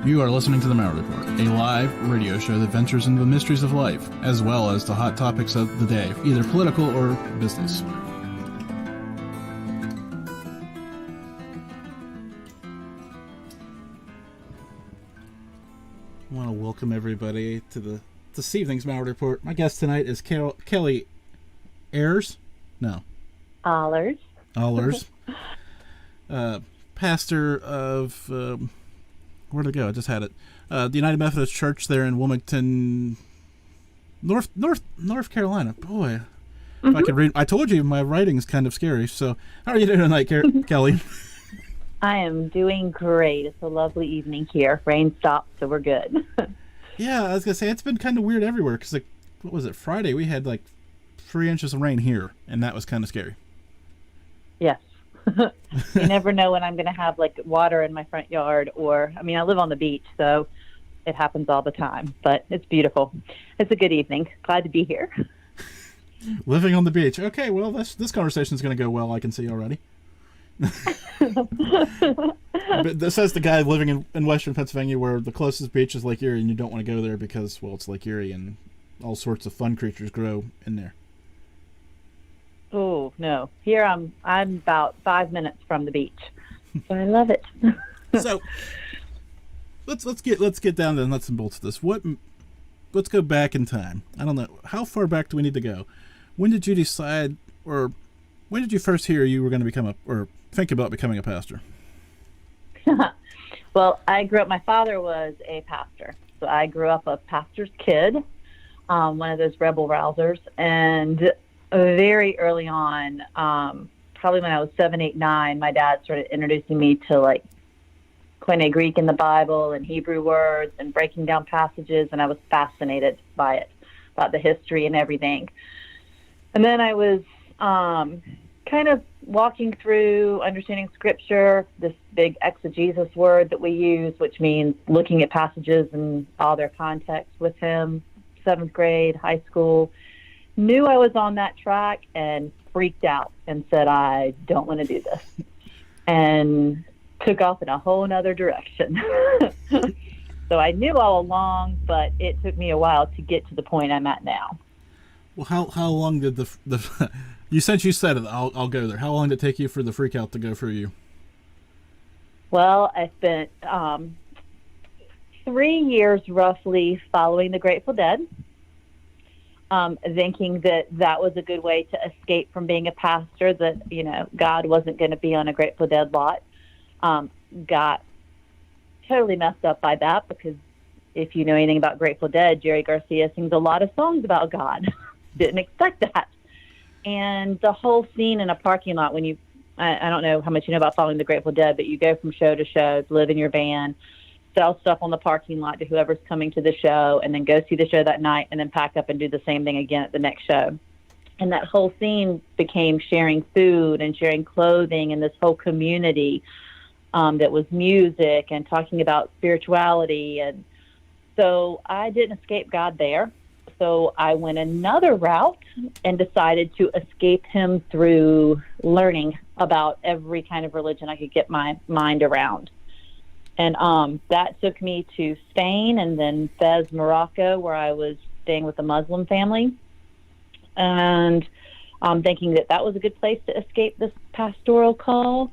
You are listening to the Malliard Report, a live radio show that ventures into the mysteries of life, as well as the hot topics of the day, either political or business. I want to welcome everybody to this evening's Malliard Report. My guest tonight is Kelley Ahlers. No. Ahlers. Ahlers. Pastor of, where'd it go? I just had it. The United Methodist Church there in Wilmington, North Carolina. Boy, if I could read. I told you my writing's kind of scary. So, how are you doing tonight, Kelley? I am doing great. It's a lovely evening here. Rain stopped, so we're good. Yeah, I was gonna say it's been kind of weird everywhere. Cause what was it? Friday we had like 3 inches of rain here, and that was kind of scary. Yes. You never know when I'm going to have like water in my front yard, or I live on the beach, so it happens all the time, but it's beautiful. It's a good evening. Glad to be here. Living on the beach. Okay, well, this conversation is going to go well, I can see already. But this says the guy living in western Pennsylvania where the closest beach is Lake Erie, and you don't want to go there because, well, it's Lake Erie and all sorts of fun creatures grow in there. Oh, no. Here I'm about 5 minutes from the beach. So I love it. So let's get down to the nuts and bolts of this. Let's go back in time. I don't know. How far back do we need to go? When did you decide, or when did you first hear you were going to think about becoming a pastor? Well, I grew up, my father was a pastor. So I grew up a pastor's kid, one of those rebel rousers, and very early on, probably when I was 7, 8, 9, my dad started introducing me to like Koine Greek in the Bible and Hebrew words and breaking down passages, and I was fascinated by it, about the history and everything. And then I was kind of walking through understanding Scripture, this big exegesis word that we use, which means looking at passages and all their context with him, 7th grade, high school. Knew I was on that track and freaked out and said, I don't want to do this. And took off in a whole nother direction. So I knew all along, but it took me a while to get to the point I'm at now. Well, how long did since you said it, I'll go there. How long did it take you for the freak out to go for you? Well, I spent 3 years roughly following the Grateful Dead. Thinking that was a good way to escape from being a pastor, that, God wasn't going to be on a Grateful Dead lot. Got totally messed up by that, because if you know anything about Grateful Dead, Jerry Garcia sings a lot of songs about God. Didn't expect that. And the whole scene in a parking lot, when I don't know how much you know about following the Grateful Dead, but you go from show to show, live in your van, sell stuff on the parking lot to whoever's coming to the show, and then go see the show that night, and then pack up and do the same thing again at the next show. And that whole scene became sharing food and sharing clothing, and this whole community that was music and talking about spirituality. And so I didn't escape God there. So I went another route and decided to escape him through learning about every kind of religion I could get my mind around. And that took me to Spain and then Fez, Morocco, where I was staying with a Muslim family. And thinking that was a good place to escape this pastoral call.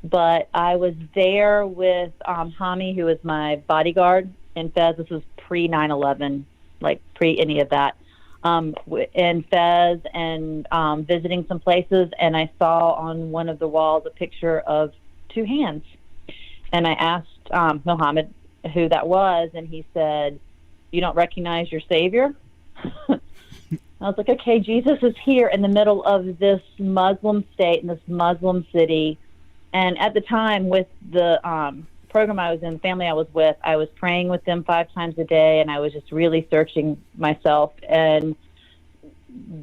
But I was there with Hami, who was my bodyguard in Fez. This was pre-9/11, like pre any of that. In Fez and visiting some places. And I saw on one of the walls a picture of 2 hands. And I asked Mohammed who that was, and he said, "You don't recognize your Savior?" I was like, okay, Jesus is here in the middle of this Muslim state, in this Muslim city. And at the time, with the program I was in, the family I was with, I was praying with them 5 times a day, and I was just really searching myself. And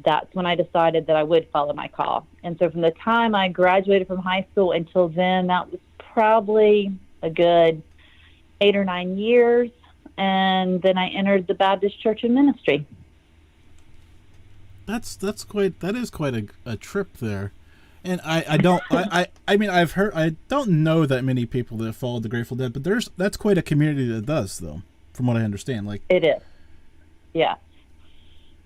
that's when I decided that I would follow my call. And so from the time I graduated from high school until then, that was probably a good 8 or 9 years. And then I entered the Baptist Church in ministry. That is quite a trip there. And I don't I mean I don't know that many people that followed the Grateful Dead, but that's quite a community that does, though, from what I understand. Like, it is, yeah.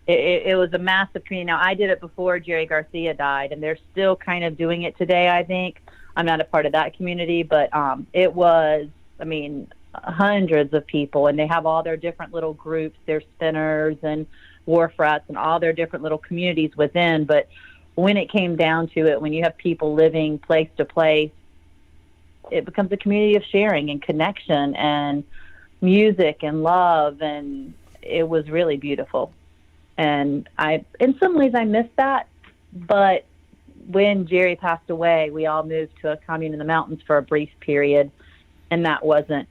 It was a massive community. Now, I did it before Jerry Garcia died, and they're still kind of doing it today, I think. I'm not a part of that community, but it was, I mean, hundreds of people, and they have all their different little groups, their spinners and wharf-rats and all their different little communities within. But when it came down to it, when you have people living place to place, it becomes a community of sharing and connection and music and love, and it was really beautiful. And in some ways, I miss that. But when Jerry passed away, we all moved to a commune in the mountains for a brief period, and that wasn't.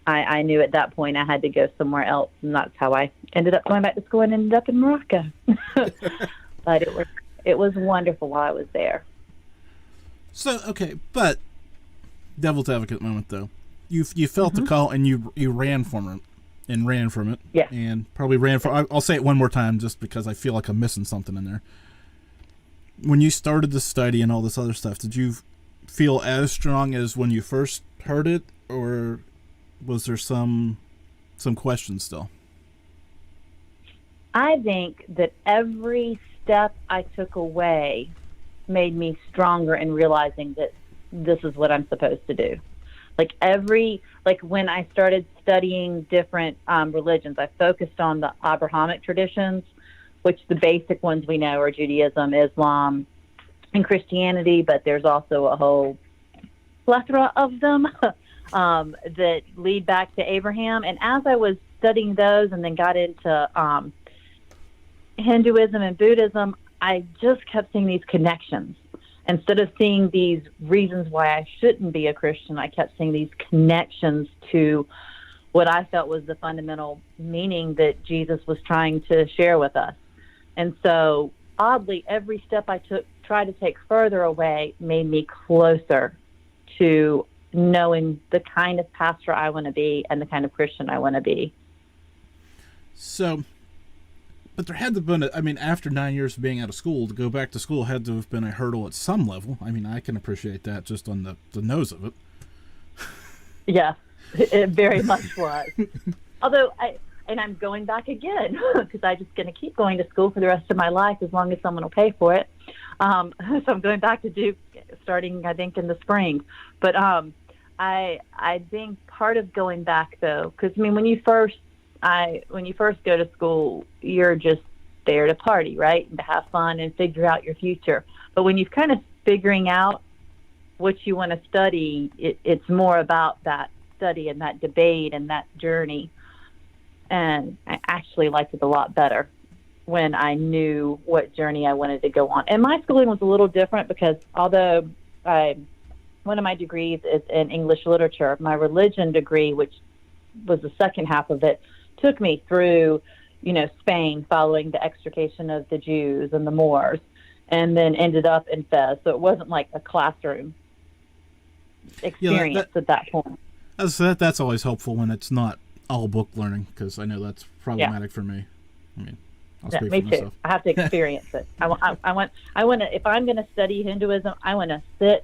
I knew at that point I had to go somewhere else, and that's how I ended up going back to school and ended up in Morocco. But it was wonderful while I was there. So, okay, but devil's advocate moment, though. You felt the call, and you ran from it. Yeah. And probably ran for, I'll say it one more time just because I feel like I'm missing something in there. When you started the study and all this other stuff, did you feel as strong as when you first heard it, or was there some questions still? I think that every step I took away made me stronger in realizing that this is what I'm supposed to do. Like when I started studying different religions, I focused on the Abrahamic traditions, which the basic ones we know are Judaism, Islam, and Christianity, but there's also a whole plethora of them that lead back to Abraham. And as I was studying those and then got into Hinduism and Buddhism, I just kept seeing these connections. Instead of seeing these reasons why I shouldn't be a Christian, I kept seeing these connections to what I felt was the fundamental meaning that Jesus was trying to share with us. And so, oddly, every step I tried to take further away made me closer to knowing the kind of pastor I want to be and the kind of Christian I want to be. So, but there had to have been, I mean, after 9 years of being out of school, to go back to school had to have been a hurdle at some level. I mean, I can appreciate that just on the nose of it. Yeah, it very much was. Although, I'm going back again, because I'm just going to keep going to school for the rest of my life as long as someone will pay for it. So I'm going back to Duke starting, I think, in the spring. But I think part of going back, though, because, I mean, when you first go to school, you're just there to party, right? And to have fun and figure out your future. But when you're kind of figuring out what you want to study, it's more about that study and that debate and that journey. And I actually liked it a lot better when I knew what journey I wanted to go on. And my schooling was a little different because although one of my degrees is in English literature, my religion degree, which was the second half of it, took me through, Spain following the extrication of the Jews and the Moors, and then ended up in Fez. So it wasn't like a classroom experience at that point. That's always helpful when it's not all book learning, because I know that's problematic for me. I mean, I'll speak me for too. myself. I have to experience it. I want to. If I'm going to study Hinduism, I want to sit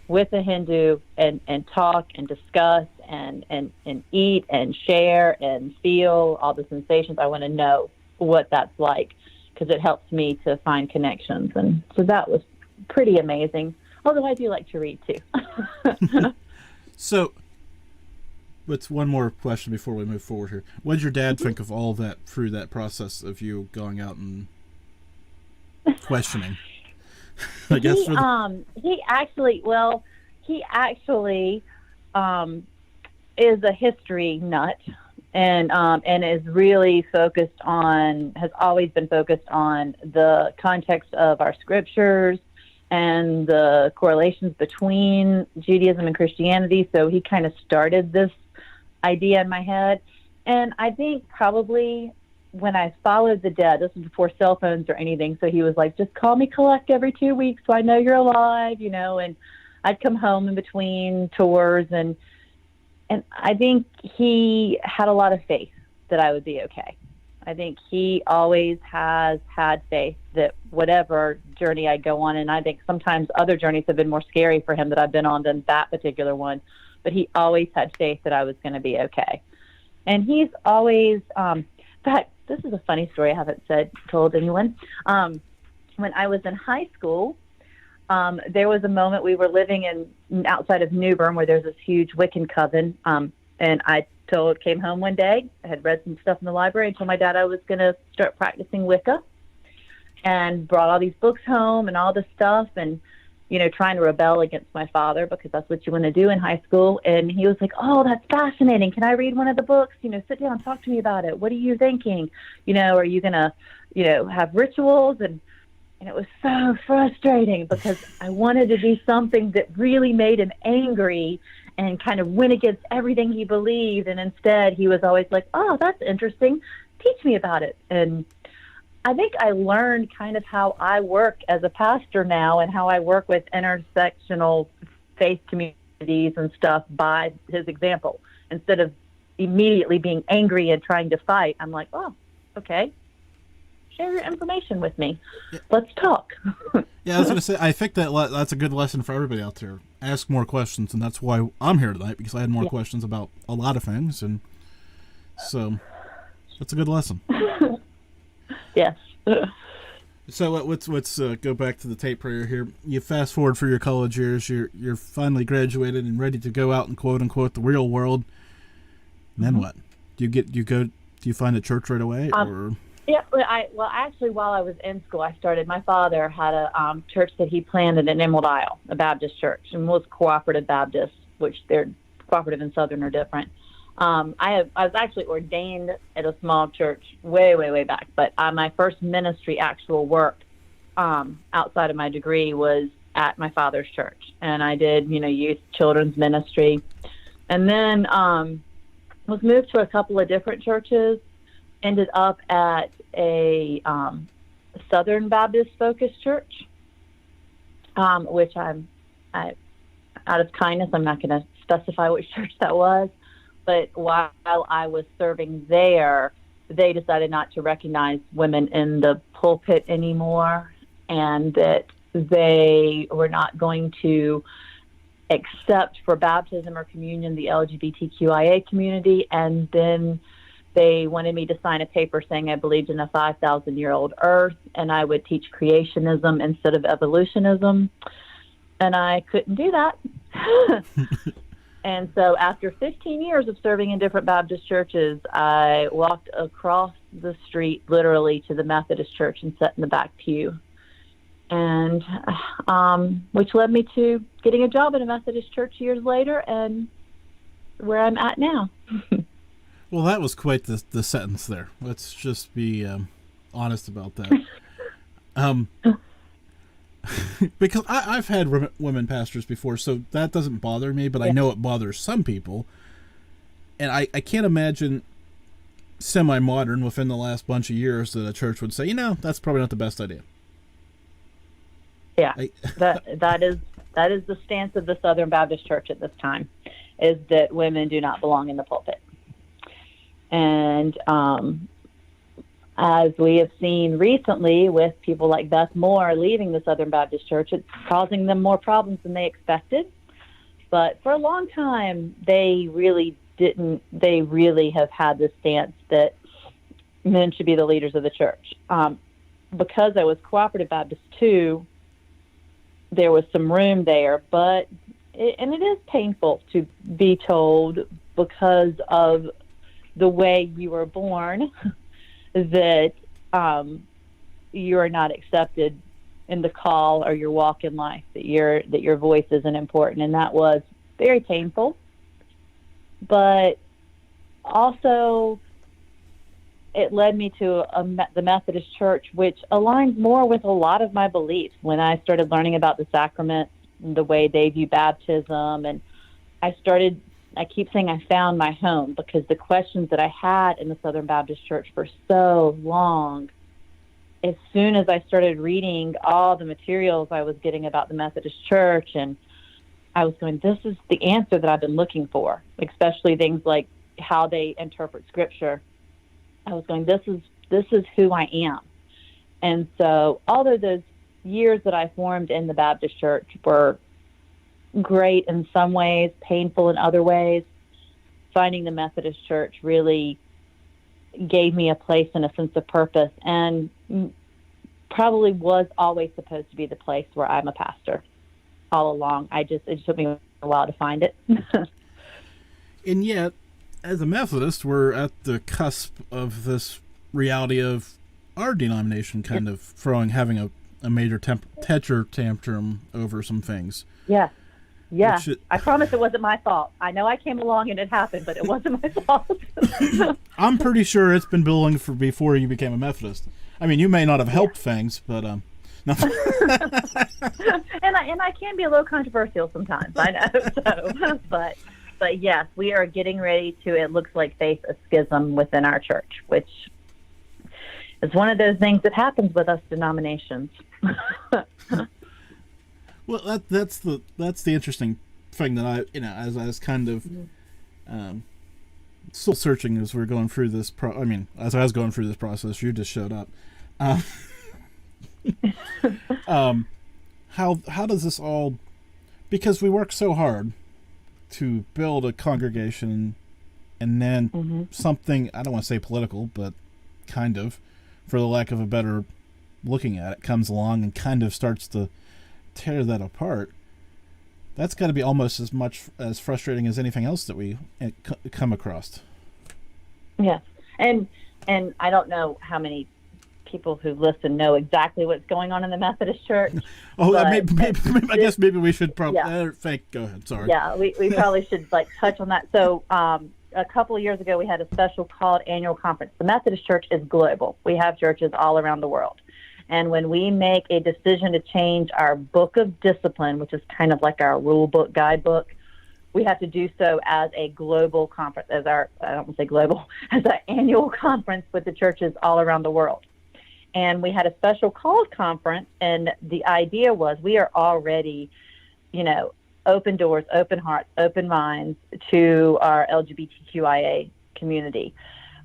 with a Hindu and talk and discuss and eat and share and feel all the sensations. I want to know what that's like, because it helps me to find connections. And so that was pretty amazing. Although I do like to read too. So, what's one more question before we move forward here? What did your dad think of all that through that process of you going out and questioning? I guess he actually is a history nut, and is really has always been focused on the context of our scriptures and the correlations between Judaism and Christianity. So he kind of started this idea in my head. And I think probably when I followed the dead, this was before cell phones or anything, so he was like, just call me collect every 2 weeks so I know you're alive, and I'd come home in between tours, and I think he had a lot of faith that I would be okay. I think he always has had faith that whatever journey I go on, and I think sometimes other journeys have been more scary for him that I've been on than that particular one, but he always had faith that I was going to be okay. And he's always, in fact, this is a funny story I haven't told anyone. When I was in high school, there was a moment we were living in outside of New Bern where there's this huge Wiccan coven, and I came home one day, I had read some stuff in the library and told my dad I was going to start practicing Wicca, and brought all these books home and all this stuff, and, you know, trying to rebel against my father because that's what you want to do in high school. And he was like, oh, that's fascinating. Can I read one of the books? You know, sit down, talk to me about it. What are you thinking? You know, are you going to, you know, have rituals? And it was so frustrating because I wanted to do something that really made him angry and kind of went against everything he believed. And instead, he was always like, oh, that's interesting. Teach me about it. And I think I learned kind of how I work as a pastor now and how I work with intersectional faith communities and stuff by his example. Instead of immediately being angry and trying to fight, I'm like, oh, okay. Share your information with me. Let's talk. Yeah, I was going to say, I think that's a good lesson for everybody out there. Ask more questions, and that's why I'm here tonight, because I had more questions about a lot of things, and so that's a good lesson. Yes. So let's go back to the tape player here. You fast forward for your college years. You're finally graduated and ready to go out and quote unquote the real world. And then what? Do you find a church right away, or? Yeah, well, actually, while I was in school, my father had a church that he planted in Emerald Isle, a Baptist church, and was cooperative Baptist, which they're cooperative and Southern are different. I was actually ordained at a small church way, way, way back, but my first ministry actual work outside of my degree was at my father's church, and I did, youth children's ministry, and then was moved to a couple of different churches. Ended up at a Southern Baptist focused church, which I out of kindness, I'm not going to specify which church that was, but while I was serving there, they decided not to recognize women in the pulpit anymore, and that they were not going to accept for baptism or communion the LGBTQIA community, and then they wanted me to sign a paper saying I believed in a 5,000-year-old earth and I would teach creationism instead of evolutionism. And I couldn't do that. And so after 15 years of serving in different Baptist churches, I walked across the street literally to the Methodist church and sat in the back pew. And which led me to getting a job at a Methodist church years later and where I'm at now. Well, that was quite the sentence there. Let's just be honest about that. Because I've had women pastors before, so that doesn't bother me, but I know it bothers some people. And I can't imagine semi-modern within the last bunch of years that a church would say, that's probably not the best idea. Yeah, that is the stance of the Southern Baptist Church at this time, is that women do not belong in the pulpit. And as we have seen recently with people like Beth Moore leaving the Southern Baptist Church, it's causing them more problems than they expected. But for a long time, they really have had this stance that men should be the leaders of the church. Because I was cooperative Baptist too, there was some room there, but it is painful to be told because of the way you were born that you are not accepted in the call or your walk in life, that your voice isn't important, and that was very painful. But also, it led me to the Methodist Church, which aligns more with a lot of my beliefs. When I started learning about the sacraments, and the way they view baptism, and I keep saying I found my home, because the questions that I had in the Southern Baptist Church for so long, as soon as I started reading all the materials I was getting about the Methodist Church, and I was going, this is the answer that I've been looking for, especially things like how they interpret Scripture. I was going, this is this is who I am. And so although those years that I formed in the Baptist church were great in some ways, painful in other ways, finding the Methodist church really gave me a place and a sense of purpose, and probably was always supposed to be the place where I'm a pastor all along. It just took me a while to find it. And yet, as a Methodist, we're at the cusp of this reality of our denomination kind of having a major temper tantrum over some things. Yeah. Yeah. I promise it wasn't my fault. I know I came along and it happened, but it wasn't my fault. I'm pretty sure it's been building for before you became a Methodist. I mean, you may not have helped things, but no. and I can be a little controversial sometimes, I know. So, but yes, we are getting ready to, it looks like, face a schism within our church, which is one of those things that happens with us denominations. Well, that's the interesting thing that I, as I was kind of still searching as we're going through this. As I was going through this process, you just showed up. How does this all? Because we work so hard to build a congregation, and then something, I don't want to say political, but kind of, for the lack of a better looking at it, comes along and kind of starts to tear that apart. That's got to be almost as much as frustrating as anything else that we come across. Yes, and I don't know how many people who listen know exactly what's going on in the Methodist Church. I guess maybe we should probably. Go ahead. Sorry. Yeah, we probably should touch on that. So a couple of years ago, we had a special called annual conference. The Methodist Church is global. We have churches all around the world. And when we make a decision to change our book of discipline, which is kind of like our rule book, guidebook, we have to do so as a global conference, as our annual conference with the churches all around the world. And we had a special called conference, and the idea was we are already, open doors, open hearts, open minds to our LGBTQIA community.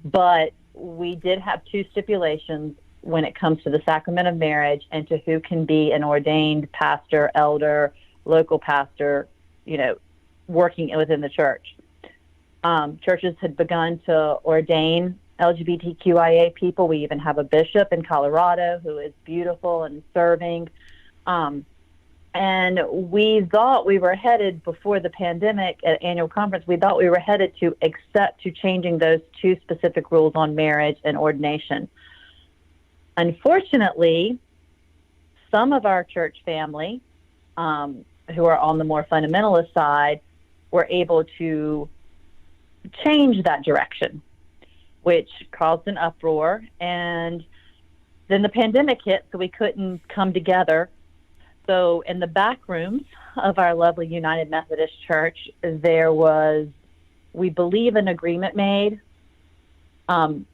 But we did have two stipulations when it comes to the sacrament of marriage and to who can be an ordained pastor, elder, local pastor, working within the church. Churches had begun to ordain LGBTQIA people. We even have a bishop in Colorado who is beautiful and serving. And we thought we were headed, before the pandemic at annual conference, we thought we were headed to changing those two specific rules on marriage and ordination. Unfortunately, some of our church family, who are on the more fundamentalist side, were able to change that direction, which caused an uproar. And then the pandemic hit, so we couldn't come together. So in the back rooms of our lovely United Methodist Church, there was, we believe, an agreement made,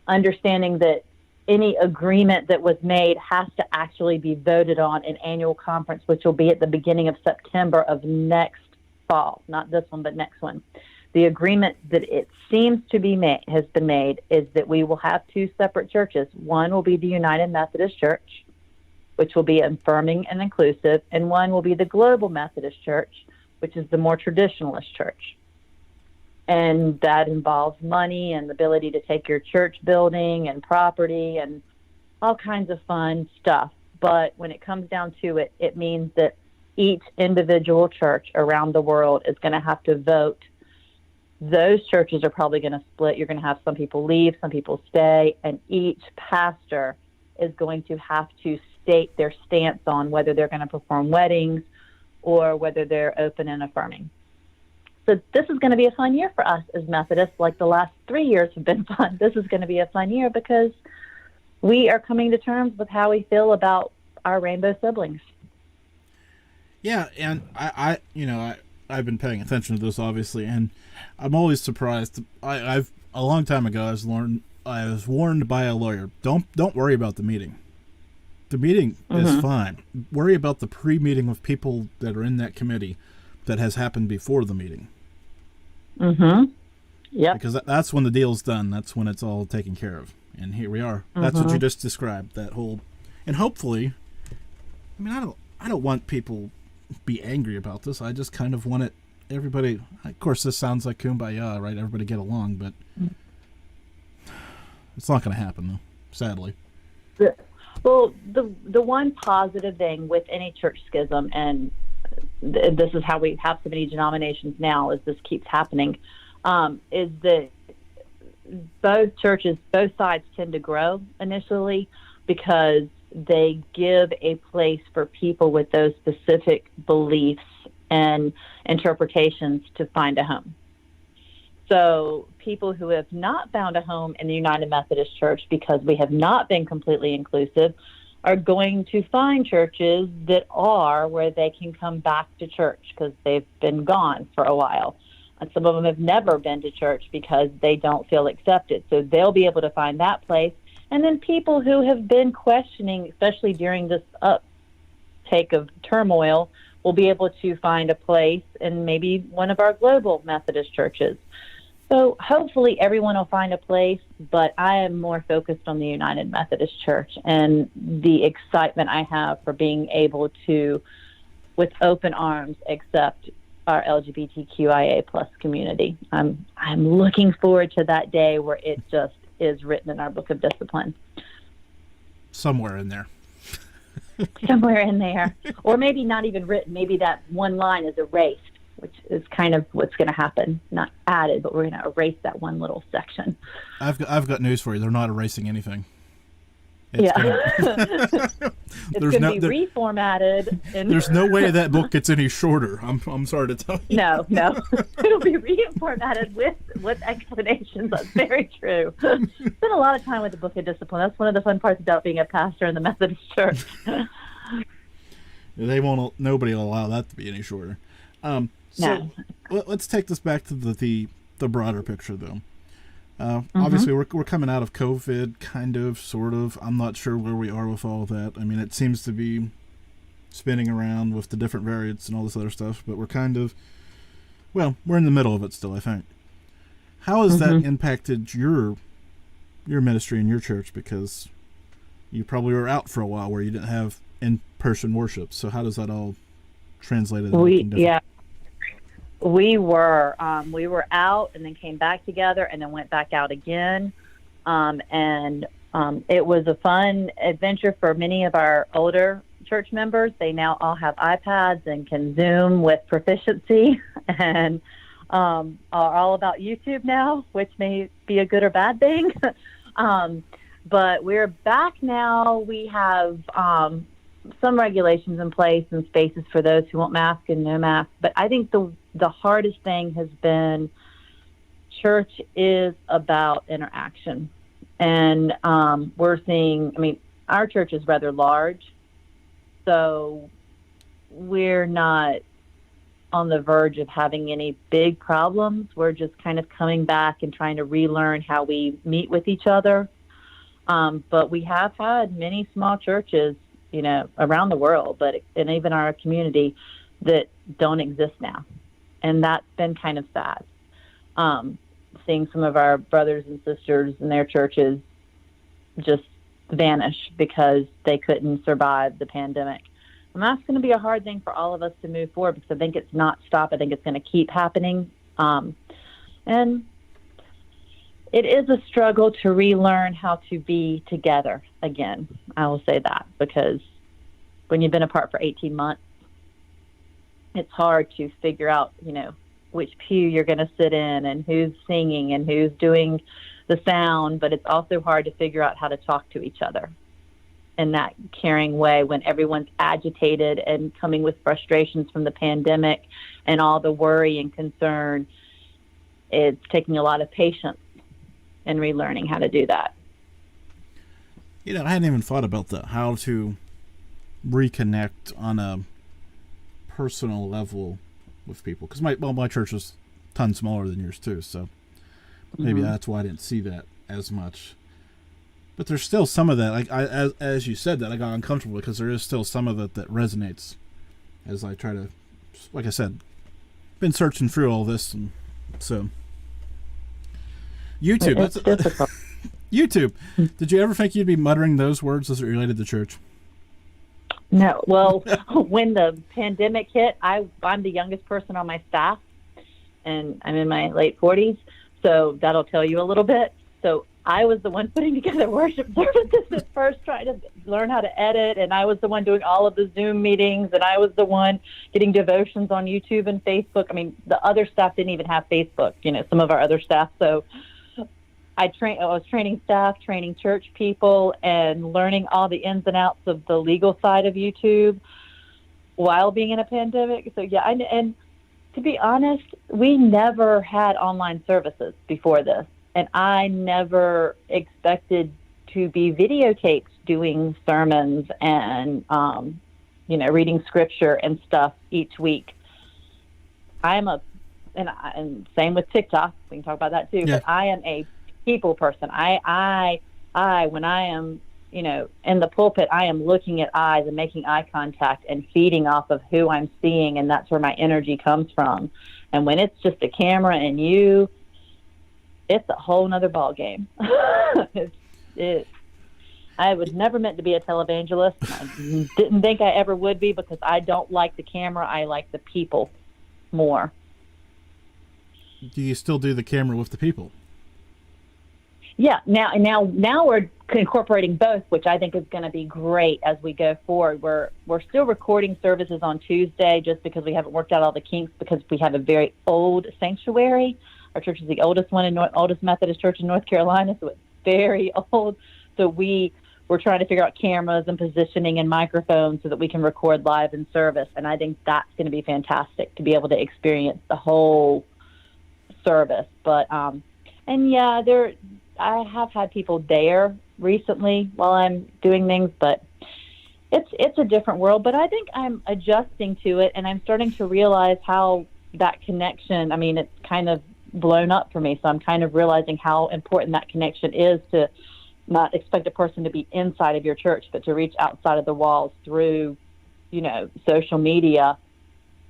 understanding that any agreement that was made has to actually be voted on in annual conference, which will be at the beginning of September of next fall, not this one, but next one. The agreement that it seems to be has been made is that we will have two separate churches. One will be the United Methodist Church, which will be affirming and inclusive, and one will be the Global Methodist Church, which is the more traditionalist church. And that involves money and the ability to take your church building and property and all kinds of fun stuff. But when it comes down to it, it means that each individual church around the world is going to have to vote. Those churches are probably going to split. You're going to have some people leave, some people stay, and each pastor is going to have to state their stance on whether they're going to perform weddings or whether they're open and affirming. So this is going to be a fun year for us as Methodists. Like the last 3 years have been fun. This is going to be a fun year because we are coming to terms with how we feel about our rainbow siblings. Yeah, and I've been paying attention to this, obviously, and I'm always surprised. I've a long time ago I was warned by a lawyer, don't worry about the meeting. The meeting is fine. Worry about the pre-meeting with people that are in that committee that has happened before the meeting. Yeah. Because that's when the deal's done. That's when it's all taken care of. And here we are. That's what you just described. That whole, and hopefully, I mean, I don't want people be angry about this. I just kind of want it. Everybody, of course, this sounds like kumbaya, right? Everybody get along, but it's not going to happen, though, sadly. Well, the one positive thing with any church schism, and this is how we have so many denominations now, as this keeps happening, is that both sides tend to grow initially because they give a place for people with those specific beliefs and interpretations to find a home. So people who have not found a home in the United Methodist Church because we have not been completely inclusive are going to find churches that are where they can come back to church because they've been gone for a while. And some of them have never been to church because they don't feel accepted. So they'll be able to find that place. And then people who have been questioning, especially during this uptake of turmoil, will be able to find a place in maybe one of our global Methodist churches. So hopefully everyone will find a place, but I am more focused on the United Methodist Church and the excitement I have for being able to, with open arms, accept our LGBTQIA plus community. I'm looking forward to that day where it just is written in our book of discipline. Somewhere in there. Somewhere in there. Or maybe not even written. Maybe that one line is erased, which is kind of what's going to happen. Not added, but we're going to erase that one little section. I've got news for you. They're not erasing anything. It's going to be reformatted. There's no way that book gets any shorter. I'm sorry to tell you. No. It'll be reformatted with explanations. That's very true. Spent a lot of time with the Book of Discipline. That's one of the fun parts about being a pastor in the Methodist Church. Nobody will allow that to be any shorter. So no. Let's take this back to the broader picture, though. Obviously, we're coming out of COVID, kind of, sort of. I'm not sure where we are with all of that. I mean, it seems to be spinning around with the different variants and all this other stuff, but we're kind of, we're in the middle of it still, I think. How has that impacted your ministry and your church? Because you probably were out for a while where you didn't have in-person worship. So how does that all translate into anything different? Yeah. We were out and then came back together and then went back out again. It was a fun adventure for many of our older church members. They now all have iPads and can Zoom with proficiency and are all about YouTube now, which may be a good or bad thing. But we're back now. We have some regulations in place and spaces for those who want mask and no mask. But I think the hardest thing has been church is about interaction. And we're seeing, our church is rather large, so we're not on the verge of having any big problems. We're just kind of coming back and trying to relearn how we meet with each other. But we have had many small churches, around the world, and even our community that don't exist now. And that's been kind of sad. Seeing some of our brothers and sisters in their churches just vanish because they couldn't survive the pandemic. And that's going to be a hard thing for all of us to move forward because I think it's not stop. I think it's going to keep happening. And it is a struggle to relearn how to be together again. I will say that because when you've been apart for 18 months, it's hard to figure out, which pew you're going to sit in and who's singing and who's doing the sound. But it's also hard to figure out how to talk to each other in that caring way when everyone's agitated and coming with frustrations from the pandemic and all the worry and concern. It's taking a lot of patience and relearning how to do that. I hadn't even thought about that, how to reconnect on a personal level with people. Because my church is a ton smaller than yours too, so maybe that's why I didn't see that as much. But there's still some of that, like as you said that, I got uncomfortable because there is still some of it that resonates as I try to, like I said, been searching through all this, and so YouTube. It's difficult. YouTube. Did you ever think you'd be muttering those words as it related to church? No. Well, when the pandemic hit, I'm the youngest person on my staff, and I'm in my late 40s, so that'll tell you a little bit. So I was the one putting together worship services at first, trying to learn how to edit, and I was the one doing all of the Zoom meetings, and I was the one getting devotions on YouTube and Facebook. I mean, the other staff didn't even have Facebook, some of our other staff. So I was training staff, training church people, and learning all the ins and outs of the legal side of YouTube while being in a pandemic. So yeah, and to be honest, we never had online services before this, and I never expected to be videotaped doing sermons and reading scripture and stuff each week. And same with TikTok. We can talk about that too. Yeah. But I am a people person. I when I am in the pulpit, I am looking at eyes and making eye contact and feeding off of who I'm seeing, and that's where my energy comes from. And when it's just a camera and you, it's a whole nother ball game. I was never meant to be a televangelist. I didn't think I ever would be, because I don't like the camera. I like the people more. Do you still do the camera with the people? Yeah, now we're incorporating both, which I think is going to be great as we go forward. We're still recording services on Tuesday just because we haven't worked out all the kinks, because we have a very old sanctuary. Our church is the oldest oldest Methodist church in North Carolina, so it's very old. So we're trying to figure out cameras and positioning and microphones so that we can record live in service, and I think that's going to be fantastic to be able to experience the whole service. But and yeah, I have had people there recently while I'm doing things, but it's a different world. But I think I'm adjusting to it, and I'm starting to realize how that connection, it's kind of blown up for me. So I'm kind of realizing how important that connection is, to not expect a person to be inside of your church, but to reach outside of the walls through, social media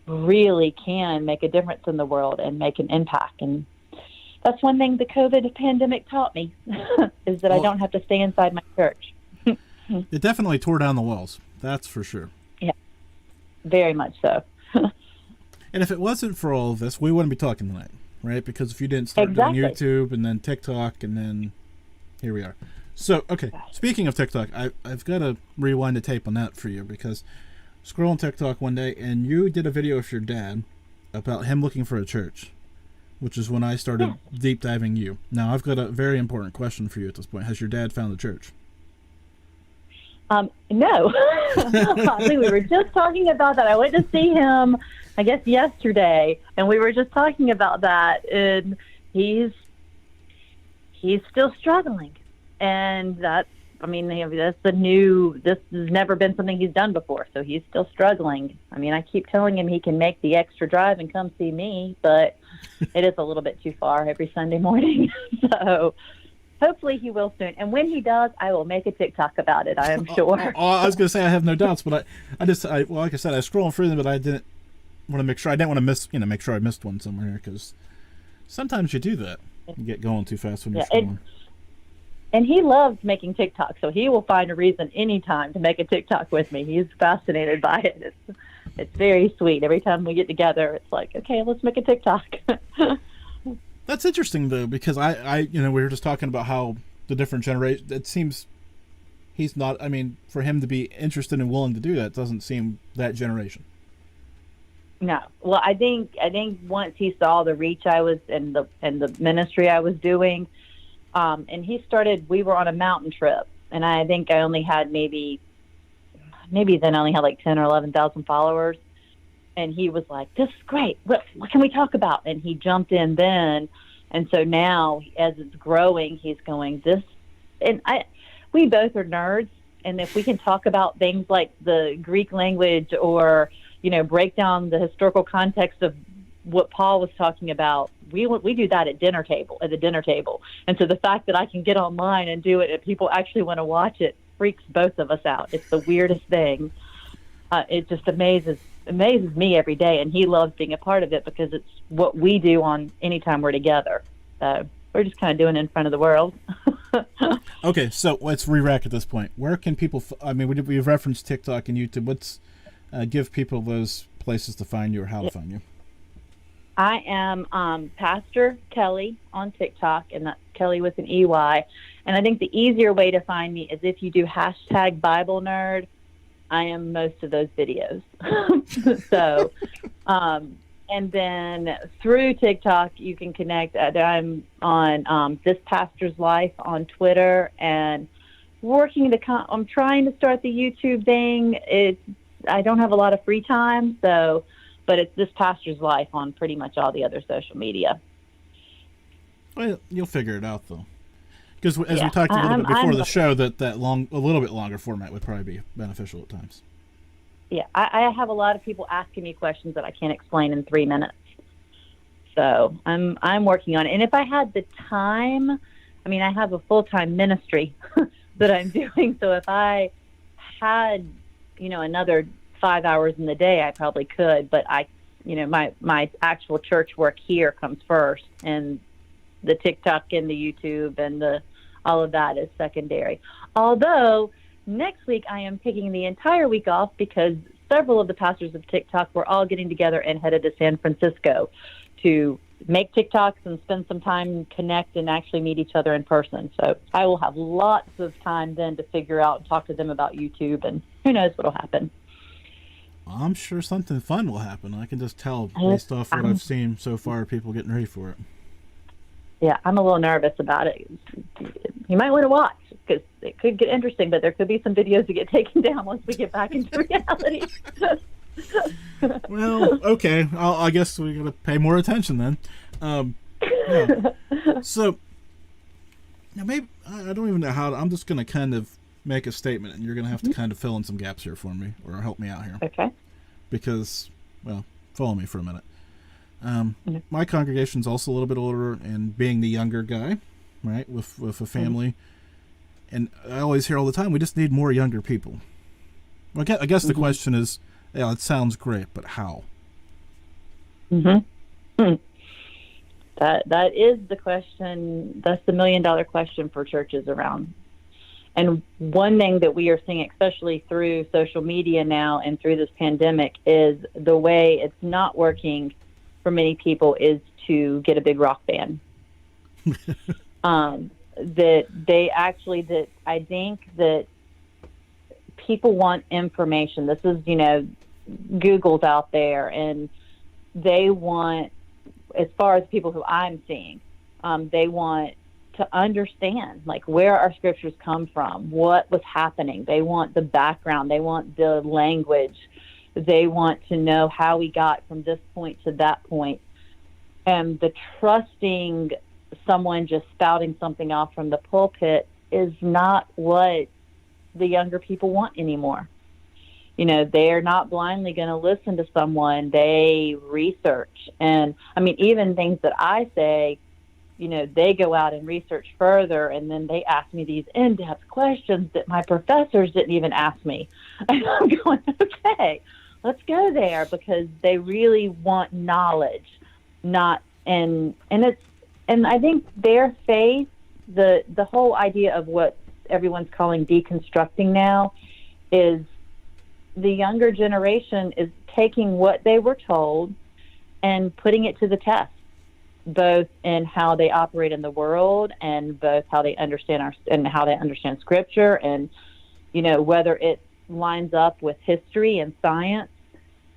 really can make a difference in the world and make an impact. And that's one thing the COVID pandemic taught me, is that I don't have to stay inside my church. It definitely tore down the walls. That's for sure. Yeah, very much so. And if it wasn't for all of this, we wouldn't be talking tonight, right? Because if you didn't start doing YouTube and then TikTok, and then here we are. So, okay, speaking of TikTok, I've got to rewind the tape on that for you, because scrolling TikTok one day, and you did a video of your dad about him looking for a church, which is when I started deep diving you. Now, I've got a very important question for you at this point. Has your dad found a church? No. We were just talking about that. I went to see him, I guess, yesterday, and we were just talking about that, and he's still struggling. And that's this has never been something he's done before, so he's still struggling. I keep telling him he can make the extra drive and come see me, but it is a little bit too far every Sunday morning. So hopefully he will soon. And when he does, I will make a TikTok about it, I am sure. I was going to say I have no doubts, but like I said, I was scrolling through them, but I didn't want to make sure. I didn't want to miss, make sure I missed one somewhere here, because sometimes you do that. You get going too fast when you're scrolling. And he loves making TikTok, so he will find a reason anytime to make a TikTok with me. He's fascinated by it. It's very sweet. Every time we get together, it's like, okay, let's make a TikTok. That's interesting, though, because we were just talking about how the different generations, it seems he's not, for him to be interested and willing to do that doesn't seem that generation. No. Well, I think once he saw the reach I was and the ministry I was doing, and he started, we were on a mountain trip, and I think I only had maybe then I only had like 10 or 11,000 followers. And he was like, this is great. What can we talk about? And he jumped in then. And so now, as it's growing, he's going, we both are nerds. And if we can talk about things like the Greek language, or, break down the historical context of what Paul was talking about, we do that at the dinner table. And so the fact that I can get online and do it and people actually want to watch it freaks both of us out. It's the weirdest thing. It just amazes me every day, and he loves being a part of it because it's what we do on anytime we're together. So we're just kind of doing it in front of the world. Okay, so let's re-rack at this point. Where can people? I mean, we've referenced TikTok and YouTube. Let's give people those places to find you or how to find you. I am Pastor Kelley on TikTok, and that's Kelley with an EY. And I think the easier way to find me is if you do hashtag Bible Nerd. I am most of those videos. So, and then through TikTok, you can connect. I'm on This Pastor's Life on Twitter, and I'm trying to start the YouTube thing. I don't have a lot of free time, but it's This Pastor's Life on pretty much all the other social media. Well, you'll figure it out, though. Because as we talked a little bit before the show, a little bit longer format would probably be beneficial at times. Yeah, I have a lot of people asking me questions that I can't explain in 3 minutes. So I'm working on it. And if I had the time, I mean, I have a full-time ministry that I'm doing. So if I had, another 5 hours in the day, I probably could. But my actual church work here comes first, and the TikTok and the YouTube and all of that is secondary. Although next week I am taking the entire week off because several of the pastors of TikTok were all getting together and headed to San Francisco to make TikToks and spend some time, connect, and actually meet each other in person. So I will have lots of time then to figure out and talk to them about YouTube, and who knows what will happen. I'm sure something fun will happen. I can just tell based off what I've seen so far, people getting ready for it. Yeah, I'm a little nervous about it. You might want to watch because it could get interesting, but there could be some videos that get taken down once we get back into reality. Well, okay. I guess we got to pay more attention then. Yeah. So, now maybe I don't even know how. I'm just going to kind of make a statement, and you're going to have to kind of fill in some gaps here for me, or help me out here. Okay. Because, well, follow me for a minute. My congregation's also a little bit older, and being the younger guy, right, with a family, and I always hear all the time, we just need more younger people. Well, I guess the question is, yeah, it sounds great, but how? That is the question. That's the $1 million question for churches around. And one thing that we are seeing, especially through social media now and through this pandemic, is the way it's not working for many people is to get a big rock band. I think that people want information. This is, Google's out there, and they want, as far as people who I'm seeing, they want to understand, like, where our scriptures come from, what was happening. They want the background. They want the language. They want to know how we got from this point to that point. And the trusting someone just spouting something off from the pulpit is not what the younger people want anymore. They're not blindly going to listen to someone. They research. And, I mean, even things that I say, they go out and research further, and then they ask me these in-depth questions that my professors didn't even ask me. And I'm going, okay, let's go there, because they really want knowledge, and I think their faith, the whole idea of what everyone's calling deconstructing now, is the younger generation is taking what they were told and putting it to the test, both in how they operate in the world, and both how they understand how they understand scripture, and whether it lines up with history and science.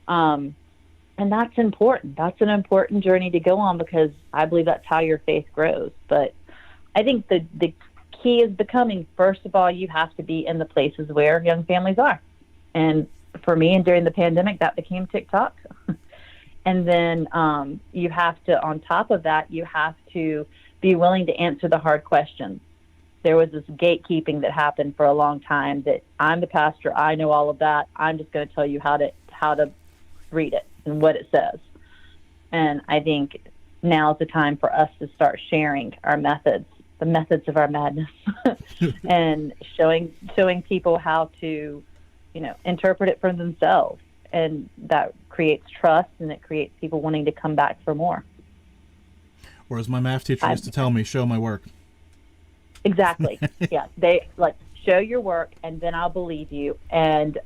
And that's important. That's an important journey to go on, because I believe that's how your faith grows. But I think the key is becoming, first of all, you have to be in the places where young families are. And for me, and during the pandemic, that became TikTok. And then you have to, on top of that, you have to be willing to answer the hard questions. There was this gatekeeping that happened for a long time, that I'm the pastor, I know all of that. I'm just going to tell you how to read it and what it says. And I think now is the time for us to start sharing our methods, the methods of our madness, and showing people how to, interpret it for themselves. And that creates trust, and it creates people wanting to come back for more. Or as my math teacher used to tell me, show my work. Exactly. Yeah. They like show your work and then I'll believe you. And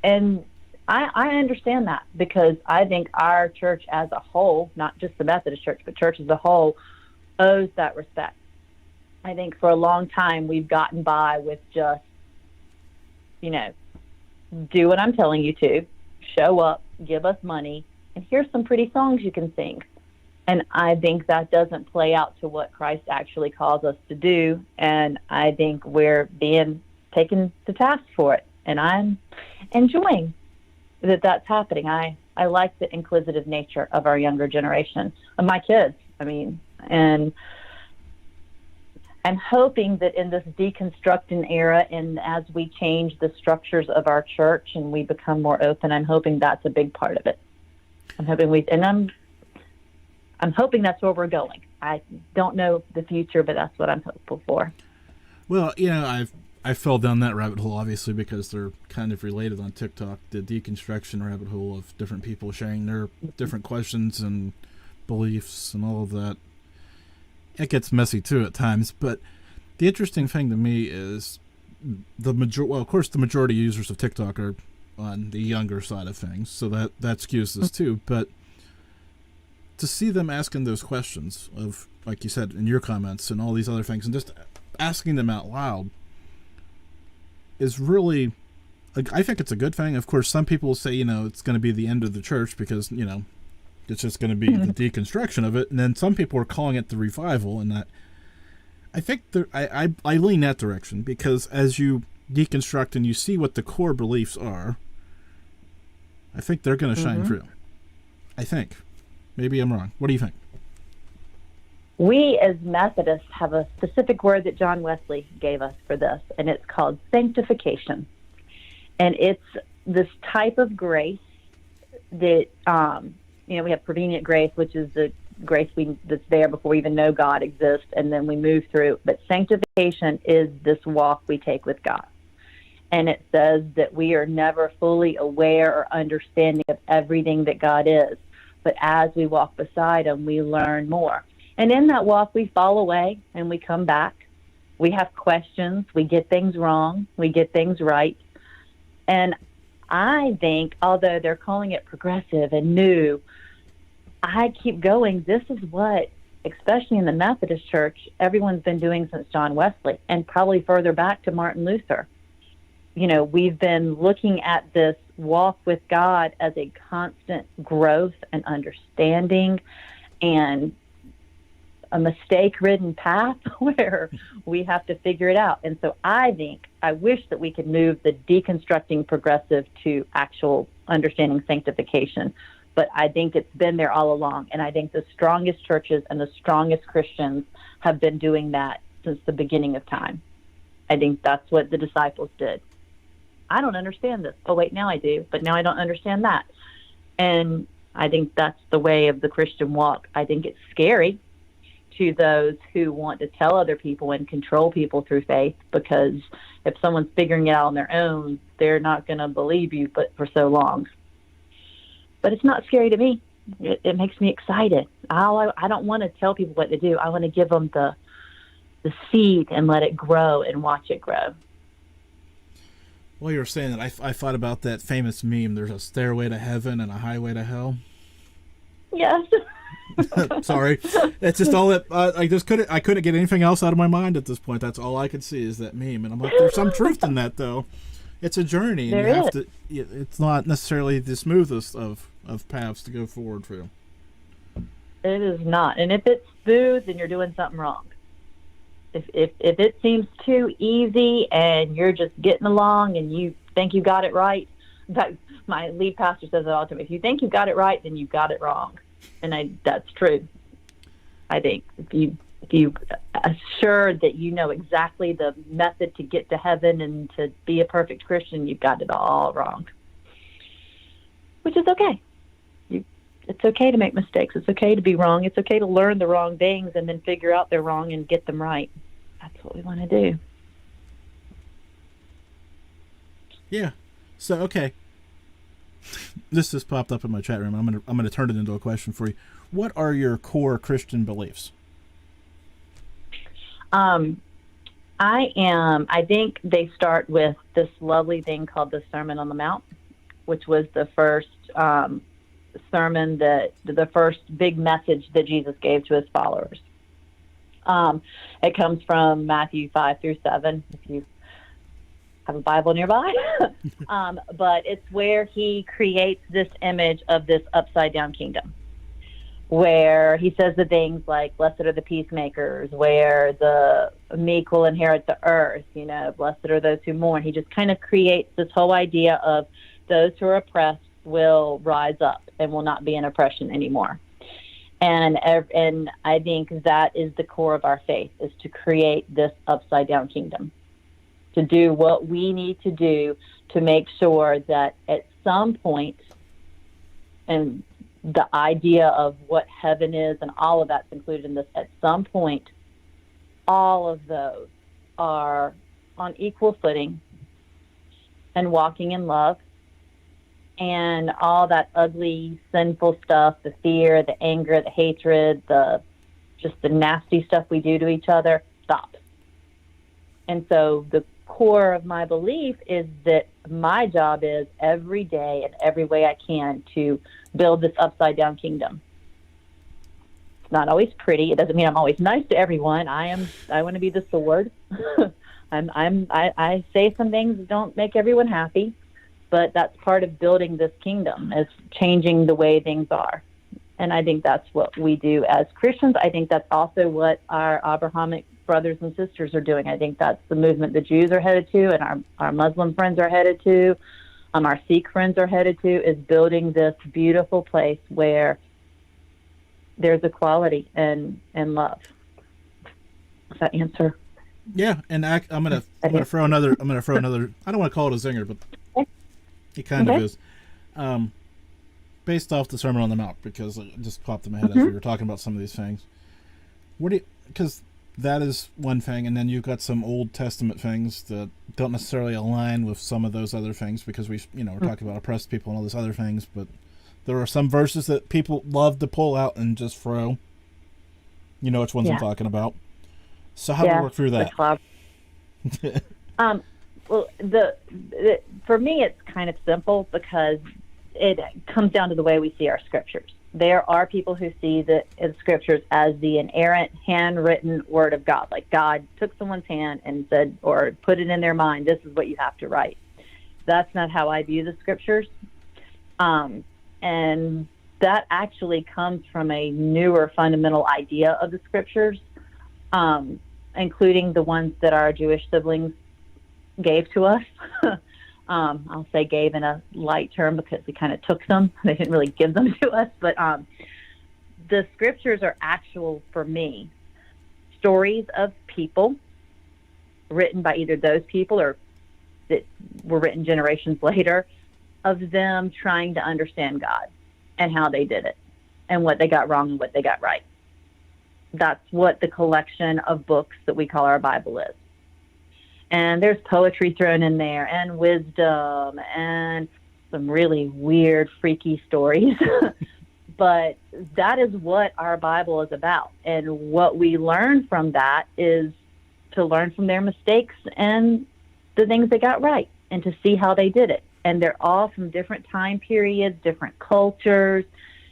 I understand that because I think our church as a whole, not just the Methodist church, but church as a whole, owes that respect. I think for a long time we've gotten by with just, do what I'm telling you to, show up, give us money, and here's some pretty songs you can sing. And I think that doesn't play out to what Christ actually calls us to do. And I think we're being taken to task for it. And I'm enjoying that that's happening. I like the inquisitive nature of our younger generation, of my kids. And I'm hoping that in this deconstructing era and as we change the structures of our church and we become more open, I'm hoping that's a big part of it. I'm hoping that's where we're going. I don't know the future, but that's what I'm hopeful for. Well, I fell down that rabbit hole, obviously, because they're kind of related on TikTok, the deconstruction rabbit hole of different people sharing their different questions and beliefs and all of that. It gets messy, too, at times. But the interesting thing to me is of course, the majority of users of TikTok are on the younger side of things, so that skews this, too. But to see them asking those questions of, like you said, in your comments and all these other things, and just asking them out loud is really, I think it's a good thing. Of course, some people will say, it's going to be the end of the church because, it's just going to be the deconstruction of it. And then some people are calling it the revival. And that, I think I lean that direction because as you deconstruct and you see what the core beliefs are, I think they're going to shine through. I think. Maybe I'm wrong. What do you think? We as Methodists have a specific word that John Wesley gave us for this, and it's called sanctification. And it's this type of grace that, we have prevenient grace, which is the grace that's there before we even know God exists, and then we move through. But sanctification is this walk we take with God. And it says that we are never fully aware or understanding of everything that God is. But as we walk beside him, we learn more. And in that walk, we fall away and we come back. We have questions. We get things wrong. We get things right. And I think, although they're calling it progressive and new, I keep going. This is what, especially in the Methodist Church, everyone's been doing since John Wesley and probably further back to Martin Luther. We've been looking at this walk with God as a constant growth and understanding and a mistake-ridden path where we have to figure it out. And so I wish that we could move the deconstructing progressive to actual understanding sanctification. But I think it's been there all along. And I think the strongest churches and the strongest Christians have been doing that since the beginning of time. I think that's what the disciples did. I don't understand this. Oh, wait, now I do. But now I don't understand that. And I think that's the way of the Christian walk. I think it's scary to those who want to tell other people and control people through faith, because if someone's figuring it out on their own, they're not going to believe you but for so long. But it's not scary to me. It makes me excited. I don't want to tell people what to do. I want to give them the seed and let it grow and watch it grow. Well, you were saying that I thought about that famous meme. There's a stairway to heaven and a highway to hell. Yes. Sorry, it's just all that I couldn't get anything else out of my mind at this point. That's all I could see is that meme, and I'm like, there's some truth in that, though. It's a journey, and it's not necessarily the smoothest of paths to go forward through. It is not, and if it's smooth, then you're doing something wrong. If it seems too easy and you're just getting along and you think you got it right, my lead pastor says it all the time. If you think you got it right, then you got it wrong. And that's true. I think if you assure that you know exactly the method to get to heaven and to be a perfect Christian, you've got it all wrong. Which is okay. It's okay to make mistakes. It's okay to be wrong. It's okay to learn the wrong things and then figure out they're wrong and get them right. That's what we want to do. Yeah. So, okay. This just popped up in my chat room. I'm gonna turn it into a question for you. What are your core Christian beliefs? I think they start with this lovely thing called the Sermon on the Mount, which was the first sermon, the first big message that Jesus gave to his followers. It comes from Matthew 5-7, if you have a Bible nearby. But it's where he creates this image of this upside down kingdom, where he says the things like, blessed are the peacemakers, where the meek will inherit the earth, blessed are those who mourn. He just kind of creates this whole idea of those who are oppressed will rise up and will not be in oppression anymore. And I think that is the core of our faith, is to create this upside down kingdom, to do what we need to do to make sure that at some point, and the idea of what heaven is and all of that's included in this, at some point, all of those are on equal footing and walking in love. And all that ugly, sinful stuff, the fear, the anger, the hatred, just the nasty stuff we do to each other, stops. And so the core of my belief is that my job is every day and every way I can to build this upside down kingdom. It's not always pretty. It doesn't mean I'm always nice to everyone. I want to be the sword. I say some things that don't make everyone happy. But that's part of building this kingdom, is changing the way things are. And I think that's what we do as Christians. I think that's also what our Abrahamic brothers and sisters are doing. I think that's the movement the Jews are headed to, and our Muslim friends are headed to, our Sikh friends are headed to, is building this beautiful place where there's equality and love. Does that answer? Yeah, and I'm gonna throw another. I don't want to call it a zinger, but it kind of is, based off the Sermon on the Mount, because it just popped in my head as we were talking about some of these things. Because that is one thing, and then you've got some Old Testament things that don't necessarily align with some of those other things, because we're talking about oppressed people and all these other things, but there are some verses that people love to pull out and just throw. You know which ones I'm talking about. So how do we work through that? Well, for me, it's kind of simple, because it comes down to the way we see our scriptures. There are people who see the scriptures as the inerrant, handwritten word of God. Like God took someone's hand and said, or put it in their mind, this is what you have to write. That's not how I view the scriptures. And that actually comes from a newer fundamental idea of the scriptures, including the ones that our Jewish siblings gave to us. I'll say gave in a light term, because we kind of took them. They didn't really give them to us. But the scriptures are actual, for me, stories of people written by either those people or that were written generations later, of them trying to understand God and how they did it and what they got wrong and what they got right. That's what the collection of books that we call our Bible is. And there's poetry thrown in there, and wisdom, and some really weird, freaky stories. But that is what our Bible is about. And what we learn from that is to learn from their mistakes and the things they got right, and to see how they did it. And they're all from different time periods, different cultures,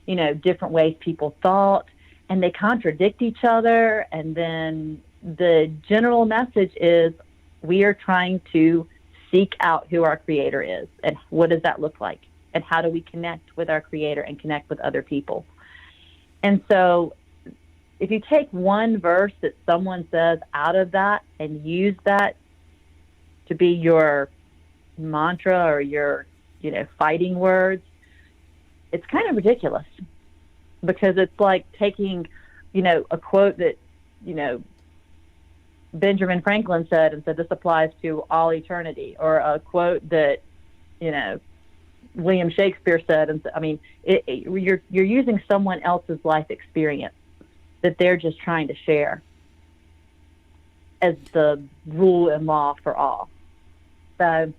different ways people thought, and they contradict each other. And then the general message is, we are trying to seek out who our Creator is, and what does that look like, and how do we connect with our Creator and connect with other people. And so if you take one verse that someone says out of that and use that to be your mantra or your fighting words, it's kind of ridiculous, because it's like taking a quote that Benjamin Franklin said, and said this applies to all eternity, or a quote that William Shakespeare said, and you're using someone else's life experience that they're just trying to share as the rule and law for all. So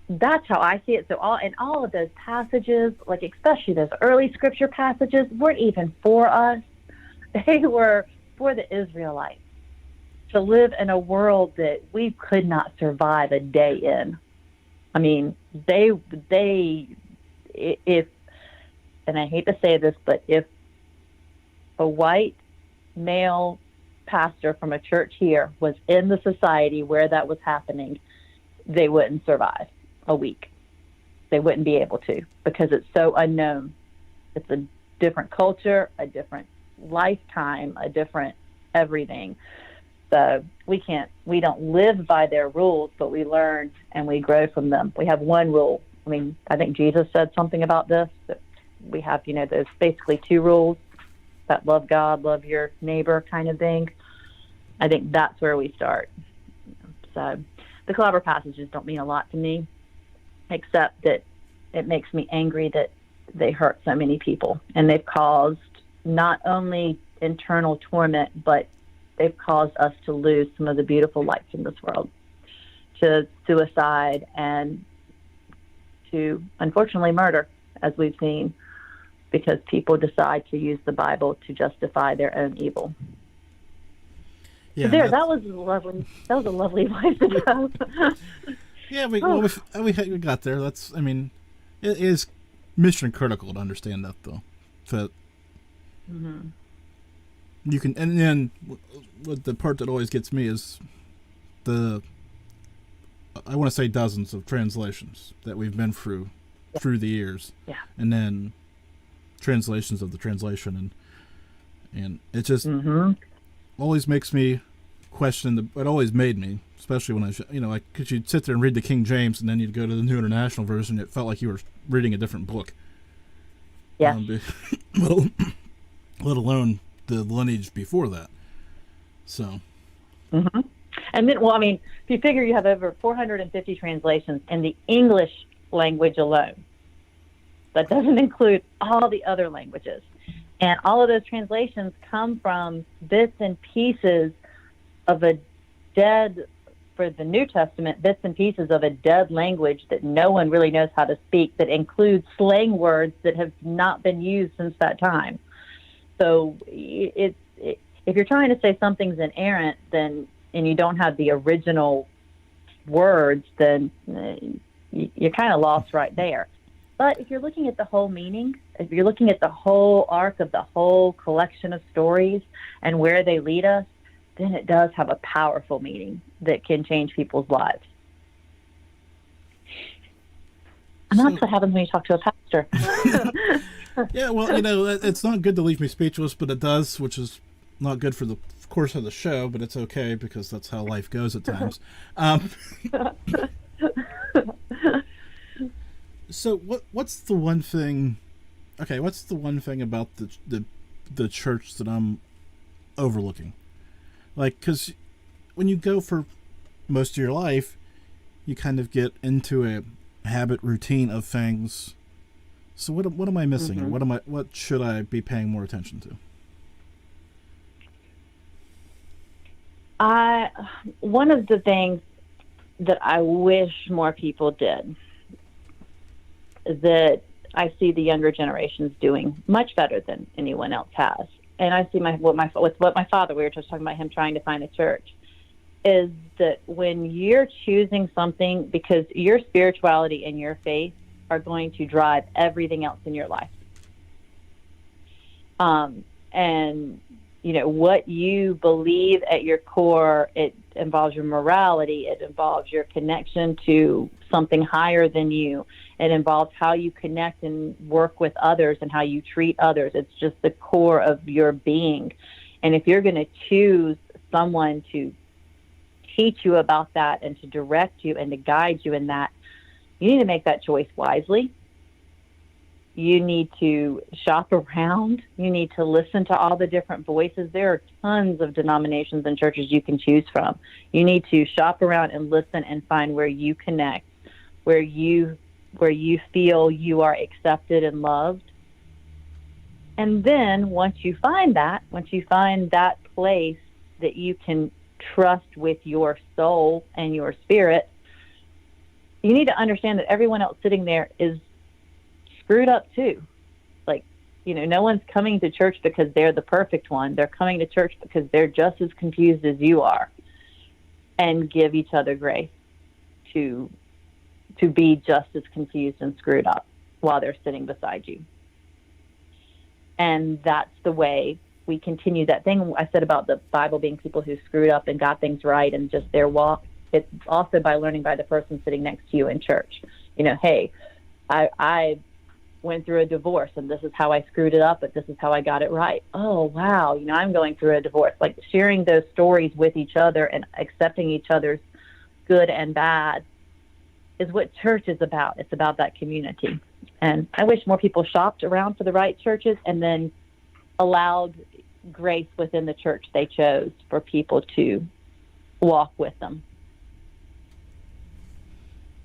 that's how I see it. So all of those passages, like especially those early scripture passages, weren't even for us; they were for the Israelites, to live in a world that we could not survive a day in. I mean, if, and I hate to say this, but if a white male pastor from a church here was in the society where that was happening, they wouldn't survive a week. They wouldn't be able to, because it's so unknown. It's a different culture, a different lifetime, a different everything. So we don't live by their rules, but we learn and we grow from them. We have one rule. I mean, I think Jesus said something about this, that we have, there's basically two rules, that love God, love your neighbor kind of thing. I think that's where we start. So the clever passages don't mean a lot to me, except that it makes me angry that they hurt so many people, and they've caused not only internal torment, but they've caused us to lose some of the beautiful lights in this world, to suicide and to, unfortunately, murder, as we've seen, because people decide to use the Bible to justify their own evil. Yeah, so that was lovely. That was a lovely place to go. Yeah, we got there. It is mission critical to understand that, though. That you can, and then what the part that always gets me is I want to say dozens of translations that we've been through the years, and then translations of the translation, and it just always makes me question it always made me, especially when because you'd sit there and read the King James, and then you'd go to the New International Version. It felt like you were reading a different book. Yeah. Let alone the lineage before that. So. And then, if you figure you have over 450 translations in the English language alone, that doesn't include all the other languages. And all of those translations come from bits and pieces of for the New Testament, bits and pieces of a dead language that no one really knows how to speak, that includes slang words that have not been used since that time. So if you're trying to say something's inerrant, and you don't have the original words, then you're kind of lost right there. But if you're looking at the whole meaning, if you're looking at the whole arc of the whole collection of stories and where they lead us, then it does have a powerful meaning that can change people's lives. And that's what happens when you talk to a pastor. Yeah, well, it's not good to leave me speechless, but it does, which is not good for the course of the show, but it's okay because that's how life goes at times. So what's the one thing? Okay, what's the one thing about the church that I'm overlooking? Because when you go for most of your life, you kind of get into a habit routine of things. So what am I missing? What should I be paying more attention to? One of the things that I wish more people did, that I see the younger generations doing much better than anyone else has, and I see what my father, we were just talking about him trying to find a church, is that when you're choosing something, because your spirituality and your faith are going to drive everything else in your life, and what you believe at your core, it involves your morality, it involves your connection to something higher than you, it involves how you connect and work with others and how you treat others. It's just the core of your being. And if you're going to choose someone to teach you about that and to direct you and to guide you in that, you need to make that choice wisely. You need to shop around. You need to listen to all the different voices. There are tons of denominations and churches you can choose from. You need to shop around and listen and find where you connect, where you feel you are accepted and loved. And then once you find that place that you can trust with your soul and your spirit, you need to understand that everyone else sitting there is screwed up too. No one's coming to church because they're the perfect one. They're coming to church because they're just as confused as you are. and give each other grace to be just as confused and screwed up while they're sitting beside you. And that's the way we continue that thing I said about the Bible being people who screwed up and got things right and just their walk. It's also by learning by the person sitting next to you in church. You know, hey, I went through a divorce and this is how I screwed it up, but this is how I got it right. Oh, wow. You know, I'm going through a divorce. Like sharing those stories with each other and accepting each other's good and bad is what church is about. It's about that community. And I wish more people shopped around for the right churches and then allowed grace within the church they chose for people to walk with them.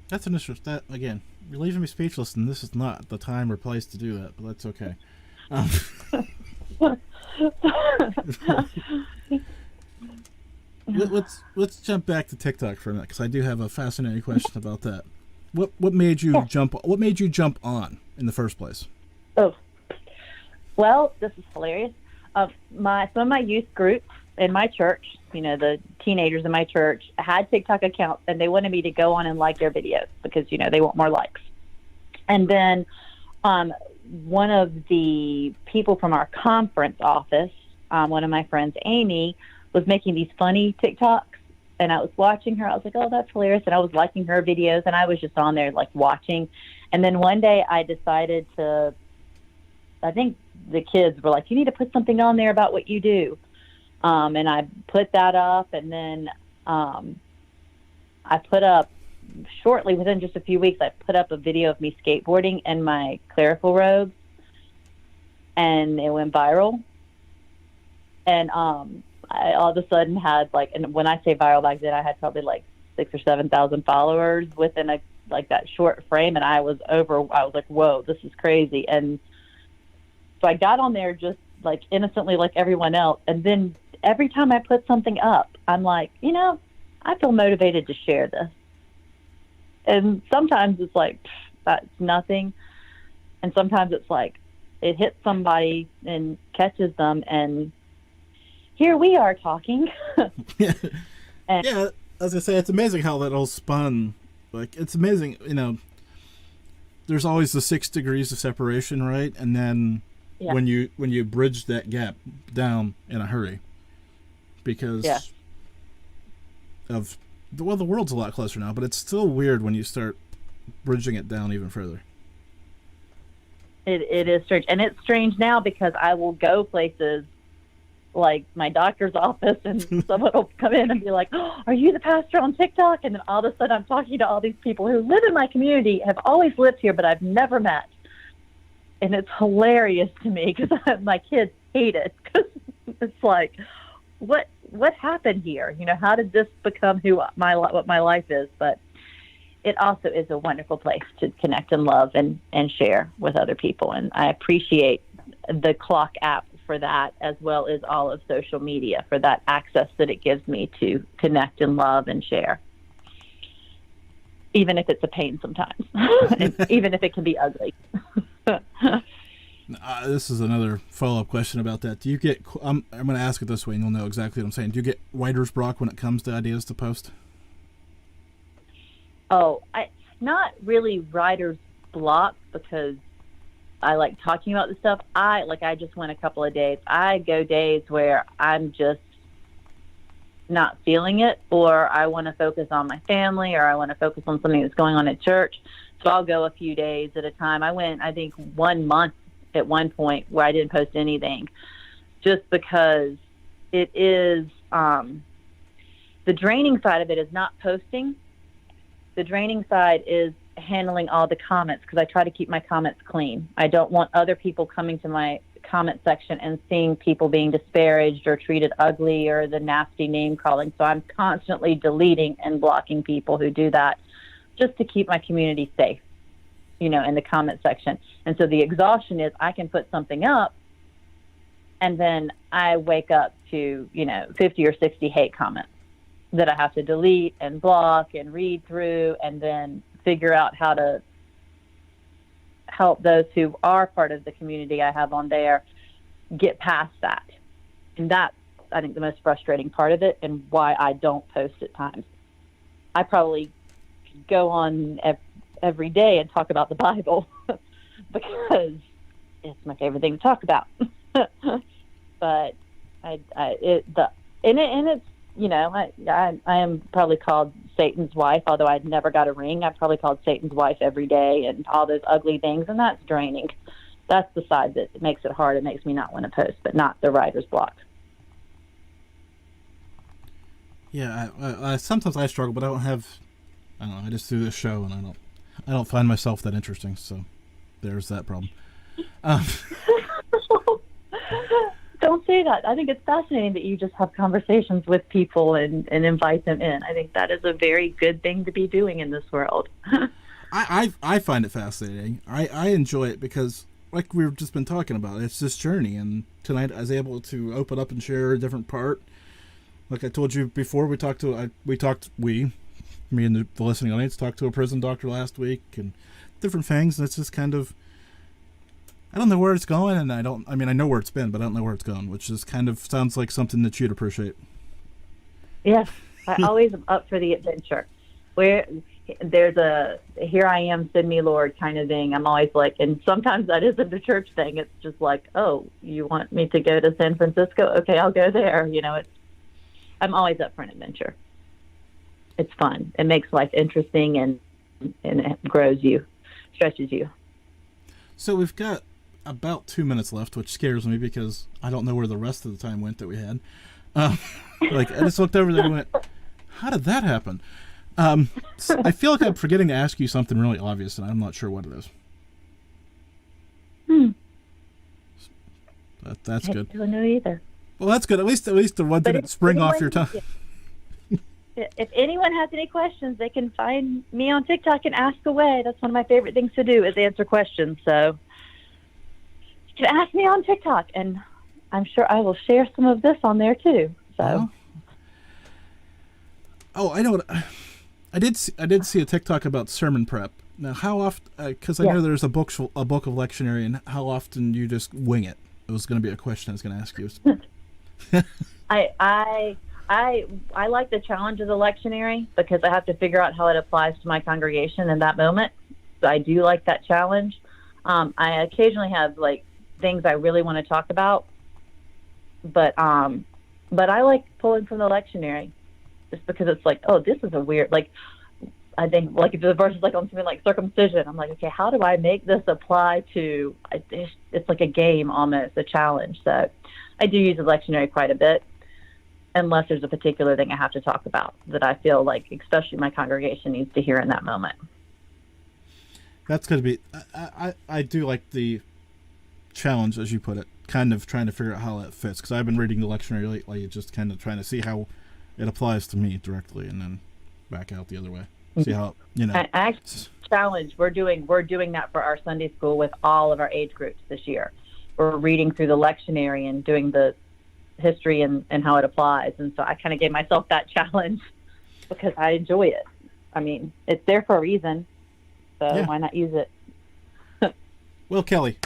That's an interest. That again, you're leaving me speechless, and this is not the time or place to do that. But that's okay. Let's jump back to TikTok for a minute because I do have a fascinating question about that. What made you jump? What made you jump on in the first place? Oh, well, this is hilarious. Some of my youth groups in my church, you know, the teenagers in my church had TikTok accounts, and they wanted me to go on and like their videos because, you know, they want more likes. And then one of the people from our conference office, one of my friends, Amy, was making these funny TikToks, and I was watching her. I was like, oh, that's hilarious. And I was liking her videos, and I was just on there like watching. And then one day I decided to, I think the kids were like, you need to put something on there about what you do. And I put that up, and then I put up, shortly within just a few weeks, I put up a video of me skateboarding in my clerical robes, and it went viral. And I all of a sudden had like, and when I say viral back then, I had probably like 6,000 or 7,000 followers within that short frame, and I was like, whoa, this is crazy. And so I got on there just like innocently like everyone else, and then every time I put something up, I'm like, you know, I feel motivated to share this. And sometimes it's like, that's nothing. And sometimes it's like, it hits somebody and catches them, and here we are talking. Yeah, as I say, it's amazing how that all spun. Like, it's amazing, you know, there's always the 6 degrees of separation, right? And then when you bridge that gap down in a hurry, because of the world's a lot closer now, but it's still weird when you start bridging it down even further. It is strange, and it's strange now because I will go places like my doctor's office, and someone will come in and be like, oh, are you the pastor on TikTok? And then all of a sudden I'm talking to all these people who live in my community, have always lived here, but I've never met. And it's hilarious to me because my kids hate it, because it's like, what happened here? You know, how did this become what my life is? But it also is a wonderful place to connect and love and share with other people. And I appreciate the Clock app for that, as well as all of social media for that access that it gives me to connect and love and share, even if it's a pain sometimes, even if it can be ugly. This is another follow-up question about that. Do you get, I'm going to ask it this way and you'll know exactly what I'm saying. Do you get writer's block when it comes to ideas to post? Oh, not really writer's block, because I like talking about the stuff. I just went a couple of days. I go days where I'm just not feeling it, or I want to focus on my family, or I want to focus on something that's going on at church. So I'll go a few days at a time. I went, I think, 1 month at one point where I didn't post anything, just because it is, the draining side of it is not posting. The draining side is handling all the comments, because I try to keep my comments clean. I don't want other people coming to my comment section and seeing people being disparaged or treated ugly or the nasty name calling. So I'm constantly deleting and blocking people who do that, just to keep my community safe, you know, in the comment section. And so the exhaustion is I can put something up and then I wake up to, you know, 50 or 60 hate comments that I have to delete and block and read through, and then figure out how to help those who are part of the community I have on there get past that. And that's I think, the most frustrating part of it and why I don't post at times. I probably could go on every day and talk about the Bible because it's my favorite thing to talk about. But it's, you know, I am probably called Satan's wife, although I never got a ring. I'm probably called Satan's wife every day and all those ugly things, and that's draining. That's the side that makes it hard. It makes me not want to post, but not the writer's block. Yeah, I sometimes I struggle, but I don't have. I don't know. I just do this show, and I don't find myself that interesting. So there's that problem. Don't say that. I think it's fascinating that you just have conversations with people and invite them in. I think that is a very good thing to be doing in this world. I find it fascinating. I enjoy it because, like we've just been talking about, it's this journey. And tonight I was able to open up and share a different part. Like I told you before, me and the listening audience talked to a prison doctor last week and different things. And it's just kind of, I don't know where it's going, and I know where it's been, but I don't know where it's going, which is kind of sounds like something that you'd appreciate. Yes, I always am up for the adventure. Where there's a here I am, send me Lord kind of thing. I'm always like, and sometimes that isn't a church thing. It's just like, oh, you want me to go to San Francisco? Okay, I'll go there. You know, I'm always up for an adventure. It's fun. It makes life interesting and it grows you, stretches you. So we've got about 2 minutes left, which scares me because I don't know where the rest of the time went that we had. Like I just looked over there and went, how did that happen? I feel like I'm forgetting to ask you something really obvious, and I'm not sure what it is. That's good. I don't know either. Well, that's good. At least the one didn't spring off your tongue. If anyone has any questions, they can find me on TikTok and ask away. That's one of my favorite things to do is answer questions. So you can ask me on TikTok, and I'm sure I will share some of this on there too. So. I know what I did see a TikTok about sermon prep. Now, how often? Because I know there's a book of lectionary, and how often you just wing it? It was going to be a question I was going to ask you. I like the challenge of the lectionary because I have to figure out how it applies to my congregation in that moment. So I do like that challenge. I occasionally have like things I really want to talk about, but I like pulling from the lectionary just because it's like, oh, this is a weird, like, I think like if the verse is like on something like circumcision, I'm like, okay, how do I make this apply to, it's like a game almost, a challenge. So I do use the lectionary quite a bit, unless there's a particular thing I have to talk about that I feel like, especially my congregation needs to hear in that moment. That's going to be, I do like the challenge, as you put it, kind of trying to figure out how that fits, because I've been reading the lectionary lately, just kind of trying to see how it applies to me directly, and then back out the other way. See how, you know. I challenge, we're doing that for our Sunday school with all of our age groups this year. We're reading through the lectionary and doing the history and how it applies. And so I kind of gave myself that challenge because I enjoy it. I mean, it's there for a reason, so why not use it? Well, Kelley,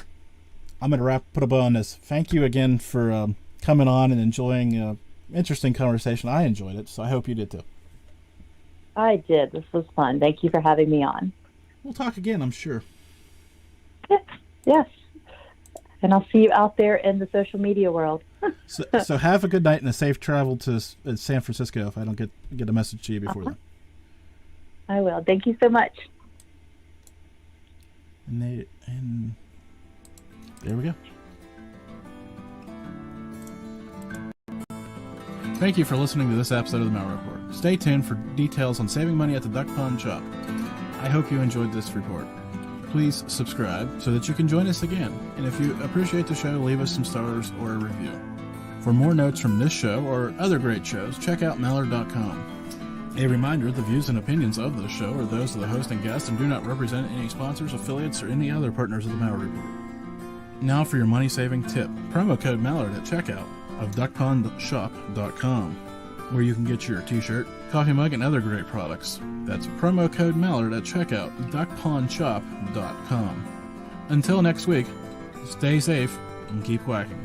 I'm going to put a bow on this. Thank you again for coming on and enjoying interesting conversation. I enjoyed it, so I hope you did too. I did. This was fun. Thank you for having me on. We'll talk again, I'm sure. Yes. And I'll see you out there in the social media world. So have a good night and a safe travel to San Francisco if I don't get a message to you before then. I will. Thank you so much. And there we go. Thank you for listening to this episode of the Malliard Report. Stay tuned for details on saving money at the Duck Pond Shop. I hope you enjoyed this report. Please subscribe so that you can join us again. And if you appreciate the show, leave us some stars or a review. For more notes from this show or other great shows, check out Malliard.com. A reminder, the views and opinions of this show are those of the host and guest and do not represent any sponsors, affiliates, or any other partners of the Malliard Report. Now for your money-saving tip. Promo code Malliard at checkout of duckpondshop.com, where you can get your t-shirt, coffee mug, and other great products. That's promo code Malliard at checkout, duckpondshop.com. Until next week, stay safe and keep quacking.